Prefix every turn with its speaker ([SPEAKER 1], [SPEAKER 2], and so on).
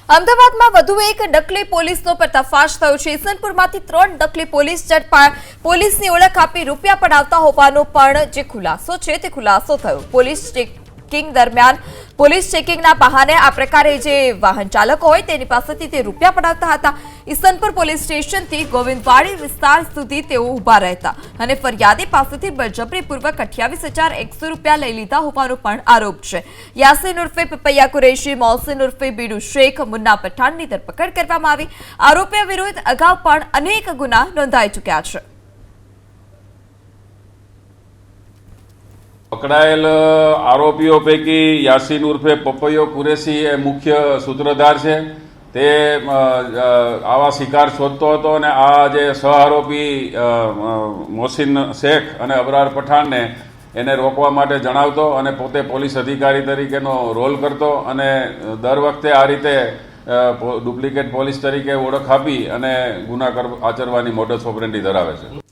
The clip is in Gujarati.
[SPEAKER 1] અમદાવાદમાં વધુ એક નકલી પોલીસનો પર્દાફાશ થયો છે। ઈસનપુરમાંથી 3 નકલી પોલીસ પોલીસની ઓળખ આપી રૂપિયા પડાવતા હોવાનો પણ જે ખુલાસો છે તે ખુલાસો થયો। પોલીસ ચેકિંગ દરમિયાન પોલીસ ચેકિંગના બહાને આ પ્રકારે જે વાહન ચાલકો હોય તેની પાસેથી તે રૂપિયા પડાવતા હતા। ઈસનપુર પોલીસ સ્ટેશનથી ગોવિંદવાડી વિસ્તાર સુધી તેઓ ઊભા રહેતા અને ફરિયાદી પાસેથી બળજબરીપૂર્વક 28,100 રૂપિયા લઈ લીધા હોવાનો પણ આરોપ છે। યાસીન ઉર્ફે પપૈયા કુરેશી, મોહસિન ઉર્ફે બીડુ શેખ, મુન્ના પઠાણની ધરપકડ કરવામાં આવી। આરોપીઓ વિરુદ્ધ અગાઉ પણ અનેક ગુના નોંધાઈ ચૂક્યા છે।
[SPEAKER 2] પકડાયેલ આરોપીઓ પૈકી યાસીન ઉર્ફે પપૈયો કુરેશી એ મુખ્ય સૂત્રધાર છે। તે આવા શિકાર શોધતો હતો અને આ જે સહ આરોપી મોહસિન શેખ અને અબરાર પઠાણને એને રોકવા માટે જણાવતો અને પોતે પોલીસ અધિકારી તરીકેનો રોલ કરતો અને દર વખતે આ રીતે ડુપ્લિકેટ પોલીસ તરીકે ઓળખ આપી અને ગુના આચરવાની મોડસ ઓપરેન્ડી ધરાવે છે।